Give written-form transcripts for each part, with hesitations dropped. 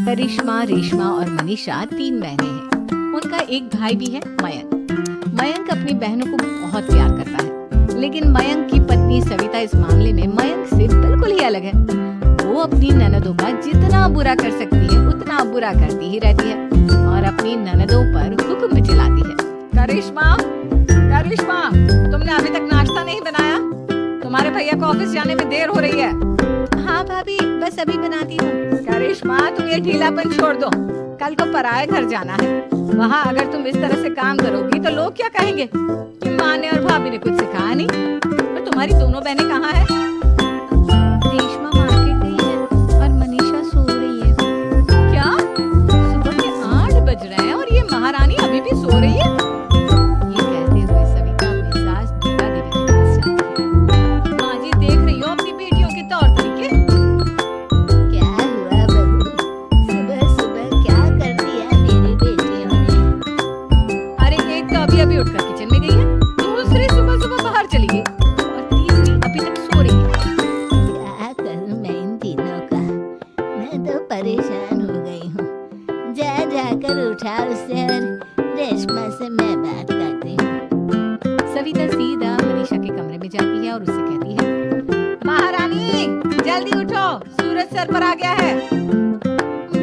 करिश्मा, रेशमा और मनीषा 3 बहनें हैं। उनका एक भाई भी है, मयंक। मयंक अपनी बहनों को बहुत प्यार करता है, लेकिन मयंक की पत्नी सविता इस मामले में मयंक से बिल्कुल ही अलग है। वो अपनी ननदों का जितना बुरा कर सकती है उतना बुरा करती ही रहती है और अपनी ननदों पर हुक्म भी चलाती है। करिश्मा, करिश्मा, तुमने अभी तक नाश्ता नहीं बनाया? तुम्हारे भैया को ऑफिस जाने में देर हो रही है। हाँ भाभी, बस अभी बनाती हूँ। करिश्मा, तुम ये ढीलापन छोड़ दो। कल को पराये घर जाना है। वहाँ अगर तुम इस तरह से काम करोगी तो लोग क्या कहेंगे कि माँ ने और भाभी ने कुछ सिखाया नहीं। और तुम्हारी दोनों बहनें कहाँ हैं? रेशमा मार्केट गई है और मनीषा सो रही है। क्या? सुबह के 8 बज रहे हैं और ये महारानी अभी भी सो रही है? ये कहते हुए सविता अपनी सास दुर्गा देवी के पास जाती है। माँ जी, देख रही हो अपनी बेटियों के तौर तरीके? क्या हुआ बहू, सुबह सुबह क्या कर दिया मेरी बेटियों ने? अरे एक तो अभी अभी उठकर किचन में गई है, दूसरी सुबह सुबह बाहर चली गई और तीसरी अभी तक सो रही है। क्या करूं मैं इन तीनों का, मैं तो परेशान हो गई हूँ। जा जाकर उठा उसे और रेशमा से मैं बात करती हूँ। सविता सीधा मनीषा के कमरे में जाती है और उससे कहती है, महारानी जल्दी उठो, सूरज सर पर आ गया है।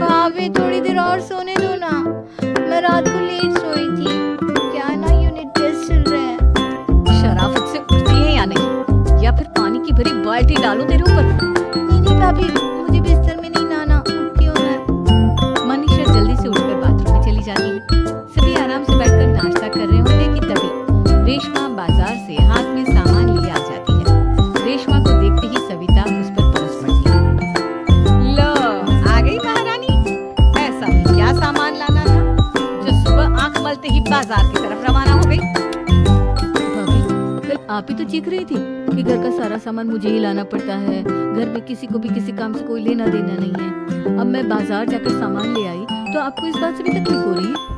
भाभी थोड़ी देर और सोने दो ना, मैं रात को लेट सोई थी। क्या ना यूनिट टेस्ट चल रहा है। शराफत से उठती है या नहीं, या फिर पानी की भरी बाल्टी डालूं तेरे ऊपर? नहीं भाभी, मुझे बिस्तर में नहीं लाना, उठती हूँ मैं। मनीषा जल्दी से उठकर बाथरूम में चली जाती है। सभी आराम से बैठकर नाश्ता कर रहे होते कि तभी रेशमा बाजार से हाथ में सामान लिए आ जाती है। रेशमा को देखते ही सविता उस पर बरस पड़ती है। लो, आ गई महारानी। ऐसा भी क्या सामान लाना था जो सुबह आंख मलते ही बाजार की तरफ रवाना हो गई? भाभी, कल आप ही तो चीख रही थी कि घर का सारा सामान मुझे ही लाना पड़ता है, घर में किसी को भी किसी काम से कोई लेना देना नहीं है। अब मैं बाजार जाकर सामान ले आई तो आपको इस बात से भी तकलीफ हो रही है?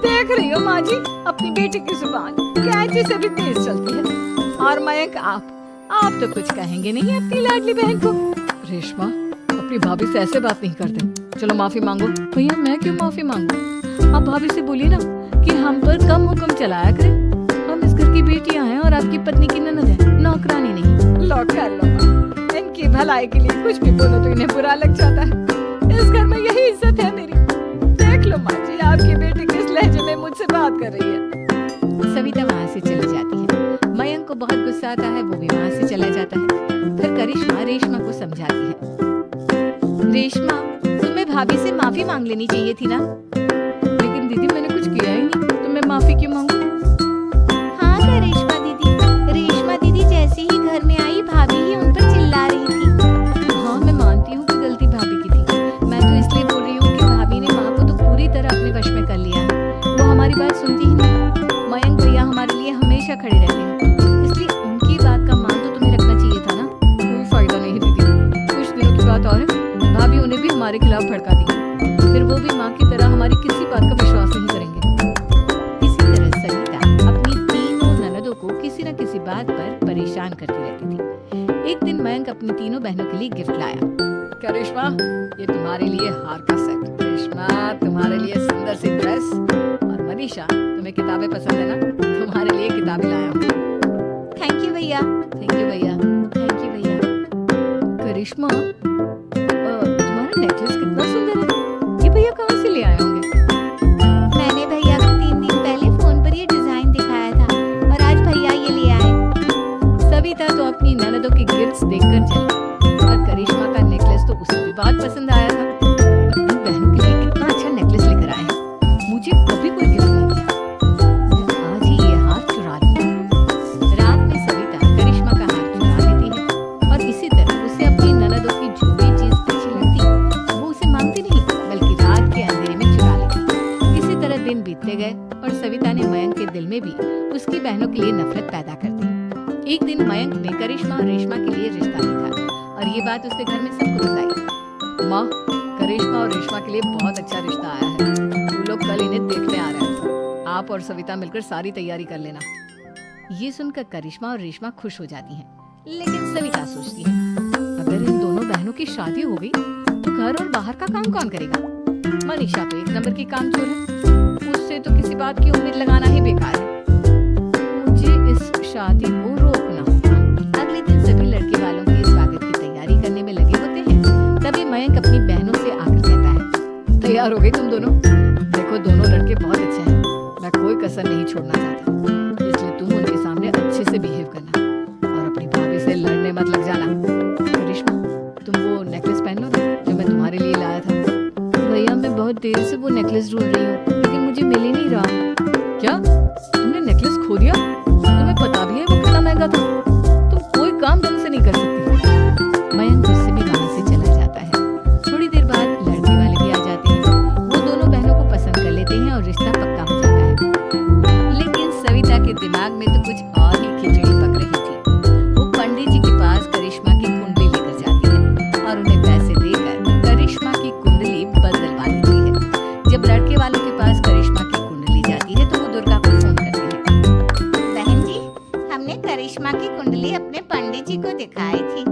देख रही हो माँ जी, अपनी बेटी की जुबान कैंची से भी तेज चलती है। और मयंक, आप तो कुछ कहेंगे नहीं अपनी लाडली बहन को? रेशमा, अपनी भाभी से ऐसे बात नहीं करते। चलो माफी मांगो। भैया, मैं क्यों माफी मांगू? आप भाभी से बोलिए ना कि हम पर कम हुक्म चलाया करें। हम इस घर की बेटियां हैं और आपकी पत्नी की ननद है, नौकरानी नहीं। लो कर लो, इनकी भलाई के लिए कुछ भी बोलो तो इन्हें बुरा लग जाता है। इस घर में यही इज्जत है मेरी। देख लो माँ जी, आपकी बेटी किस लहजे में मुझसे बात कर रही है। सविता वहाँ से चली जाती है। मयंक को बहुत गुस्सा आता है, वो भी वहाँ से चला जाता है। फिर करिश्मा रेशमा को समझाती है, रेशमा, तुम्हें भाभी से माफी मांग लेनी चाहिए थी ना। लेकिन दीदी, मैंने कुछ किया ही नहीं तो मैं माफी क्यों मांगू? हाँ करिश्मा दीदी, रेशमा दीदी जैसे ही घर में आई भाभी ही उन पर चिल्ला रही थी। हाँ, मैं मानती हूँ कि गलती भाभी की थी। मैं तो इसलिए बोल रही हूँ कि भाभी ने माँ को तो पूरी तरह अपने वश में कर लिया है। वो हमारी बात सुनती ही नहीं। मयंक भैया हमारे लिए हमेशा खड़े रहते हैं, इसलिए उनकी बात का मान तो तुम्हें रखना चाहिए था ना। कोई फायदा नहीं दीदी, कुछ दिनों की बात और है, भाभी उन्हें भी हमारे खिलाफ भड़का दी, फिर वो भी माँ की तरह हमारी किसी बात का विश्वास नहीं करेंगे। इसी तरह सविता अपनी तीनों ननदों को किसी न किसी बात पर परेशान करती रहती थी। एक दिन मयंक अपनी तीनों बहनों के लिए गिफ्ट लाया। करिश्मा, ये तुम्हारे लिए हार का सेट, रेशमा तुम्हारे लिए सुंदर सी ड्रेस, और मनीषा, तुम्हें किताबें पसंद है ना, तुम्हारे लिए किताबें लाया हूँ। थैंक यू भैया। थैंक यू भैया। थैंक यू भैया। करिश्मा, तुम्हारा नेकलेस कितना सुंदर है, ये भैया कहाँ से ले आए होंगे? मैंने भैया को 3 दिन पहले फोन पर ये डिजाइन दिखाया था और आज भैया ये ले आए। सविता तो अपनी ननदों के गिफ्ट्स देखकर चली और करिश्मा का नेकलेस तो उसे भी बहुत पसंद आया था। अपनी बहनों के लिए कितना अच्छा नेकलेस लेकर आए हैं, मुझे कभी कोई गिफ्ट नहीं दिया। मैं आज ही ये हार चुरा लूंगी। रात में सविता करिश्मा का हार चुरा लेती है और इसी तरह उसे अपनी ननदों की जो भी चीज अच्छी लगती वो उसे मांगती नहीं, बल्कि रात के अंधेरे में चुरा लेती। इसी तरह दिन बीतते गए और सविता ने मयंक के दिल में भी उसकी बहनों के लिए नफरत पैदा कर दी। एक दिन मयंक ने करिश्मा और रेशमा के लिए रिश्ता देखा और ये बात उसने घर में सबको बताई। माँ, करिश्मा और रेशमा के लिए बहुत अच्छा रिश्ता आया है, वो लोग कल इन्हें देखने आ रहे हैं। आप और सविता मिलकर सारी तैयारी कर लेना। ये सुनकर करिश्मा और रेशमा खुश हो जाती हैं, लेकिन सविता सोचती है, अगर इन दोनों बहनों की शादी हो गई तो घर और बाहर का काम कौन करेगा? मनीषा तो एक नंबर की कामचोर है, उससे तो किसी बात की उम्मीद लगाना ही बेकार है। मुझे इस शादी को रोकना होगा। अगले दिन सभी लड़के वालों के स्वागत की तैयारी करने में लगे होते हैं। तभी मयंक अपनी बहनों से आकर कहता है, तैयार हो गई तुम दोनों? देखो दोनों लड़के बहुत अच्छे हैं, मैं कोई कसर नहीं छोड़ना चाहता, इसलिए तुम उनके सामने अच्छे से बिहेव करना और अपनी भाभी से लड़ने मत लग जाना। करिश्मा, तुम वो नेकलेस पहन लो ना जो मैं तुम्हारे लिए लाया था। भैया मैं बहुत देर से वो नेकलेस ढूंढ रही हूँ, लेकिन मुझे मिल ही नहीं रहा। क्या तुमने नेकलेस खो दिया? तुम्हें पता भी है वो कितना महंगा था? तुम कोई काम ढंग से नहीं कर सकती। मयंक गुस्से में वहां से चला जाता है। थोड़ी देर बाद लड़के वाले भी आ जाते हैं। वो दोनों बहनों को पसंद कर लेते हैं और रिश्ता पक्का हो जाता है। लेकिन सविता के दिमाग में तो कुछ और ही खिचड़ी पक रही थी। वो पंडित जी के पास करिश्मा की कुंडली लेकर जाती है और उन्हें पैसे देकर करिश्मा की कुंडली बदलवा देती है। जब लड़के वालों के पास करिश्मा की कुंडली जाती है तो वो दुर्गा को फोन करते हैं। बहन जी, हमने करिश्मा की कुंडली अपने पंडित जी को दिखाई थी।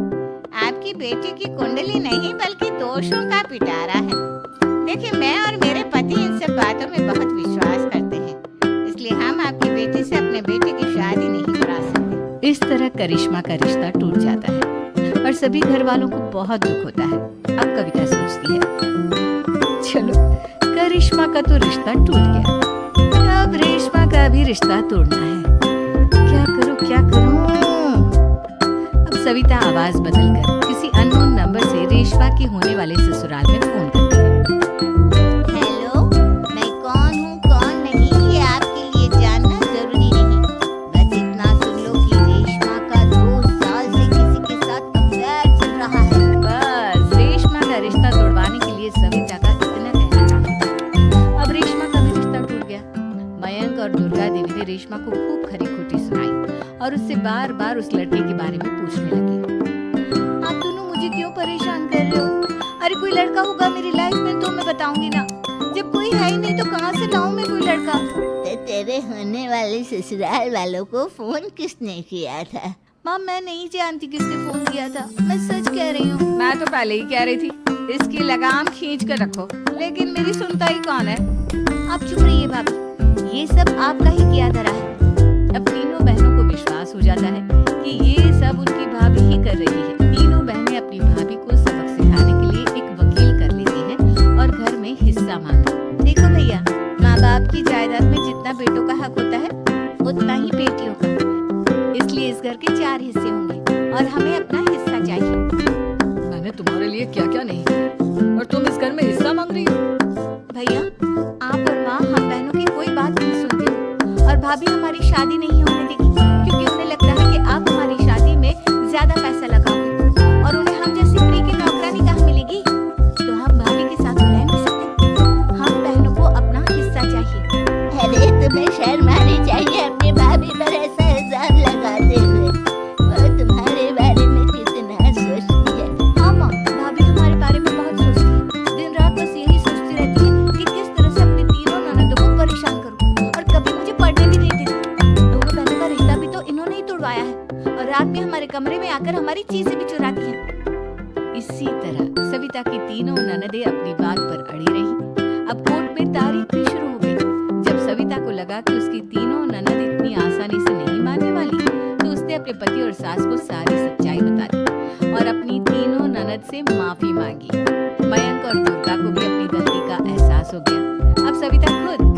आपकी बेटी की कुंडली नहीं बल्कि दोषों का पिटारा है। देखिए, मैं और मेरे पति इन सब बातों में बहुत विश्वास करते हैं, इसलिए हम आपकी बेटी से अपने बेटे की शादी नहीं करा सकते। इस तरह करिश्मा का रिश्ता टूट जाता है और सभी घर वालों को बहुत दुख होता है। अब कविता सोचती है, चलो करिश्मा का तो रिश्ता टूट गया, अब रेशमा का भी रिश्ता तोड़ना है। क्या करूं क्या करूं? अब सविता आवाज बदलकर किसी अननोन नंबर से रेशमा के होने वाले ससुराल में फोन करती है। हेलो, मैं कौन हूँ कौन नहीं ये आपके लिए जानना जरूरी नहीं, बस इतना सुन लो कि रेशमा का 2 साल से किसी के साथ अफेयर चल रहा है। बस रेशमा का रिश्ता तोड़वाने के लिए सविता का इतना कहना काफी था। अब रेशमा का भी रिश्ता टूट गया। मयंक और दुर्गा देवी ने रेशमा को खूब खरी खोटी सुनाई और उससे बार बार उस लड़के के बारे में पूछने लगी। आप दोनों मुझे क्यों परेशान कर रहे हो? अरे कोई लड़का होगा मेरी लाइफ में तो मैं बताऊंगी ना, जब कोई है ही नहीं तो कहाँ से लाऊं मैं कोई लड़का? तो तेरे होने वाले ससुराल वालों को फोन किसने किया था? माँ मैं नहीं जानती किसने फोन किया था, मैं सच कह रही हूँ। मैं तो पहले ही कह रही थी इसकी लगाम खींच कर रखो, लेकिन मेरी सुनता ही कौन है। आप चुप रहिए भाभी, ये सब आपका ही किया धरा है। अब तीनों बहनों को विश्वास हो जाता है कि ये सब उनकी भाभी ही कर रही है। तीनों बहनें अपनी भाभी को सबक सिखाने के लिए एक वकील कर लेती हैं और घर में हिस्सा मांगती। देखो भैया, माँ बाप की जायदाद में जितना बेटों का हक होता है उतना ही बेटियों का, इसलिए इस घर के 4 हिस्से होंगे और हमें अपना हिस्सा चाहिए। मैंने तुम्हारे लिए क्या क्या नहीं किया और तुम इस घर में हिस्सा मांग रही हो? भैया, आप और माँ हम बहनों की कोई बात नहीं सुनते और भाभी हमारी शादी नहीं होने देगी, क्योंकि उन्हें लगता है कि आप हमारी शादी में ज्यादा पैसा लगाओगे और उन्हें हम जैसी फ्री की नौकरानी कहाँ मिलेगी। तो हम भाभी के साथ रह नहीं सकते, हम बहनों को अपना हिस्सा चाहिए। अरे तुम्हें शर्म आनी चाहिए अपनी भाभी पर ऐसा इल्जाम लगाते हुए, वो तुम्हारे बारे में कितना सोचती है। हाँ माँ, भाभी हमारे बारे में बहुत सोचती है, दिन रात बस यही सोचती रहती है कि किस तरह से अपने तीनों ननदों को परेशान करूं और कभी मुझे पढ़ने भी नहीं देती। दोनों बहनों का रिश्ता भी तो इन्होंने ही तोड़वाया है और रात में हमारे कमरे में आकर हमारी चीजें भी चुराती हैं। इसी तरह सविता की तीनों ननदें अपनी बात पर अड़ी रही। अब कोर्ट में तारीख भी शुरू हो गई। जब सविता को लगा कि उसकी तीनों ननद इतनी आसानी से नहीं मानने वाली, तो उसने अपने पति और सास को सारी सच्चाई बता दी और अपनी तीनों ननद से माफी मांगी। मयंक और दुर्गा को भी अपनी गलती का एहसास हो गया। अब सविता खुद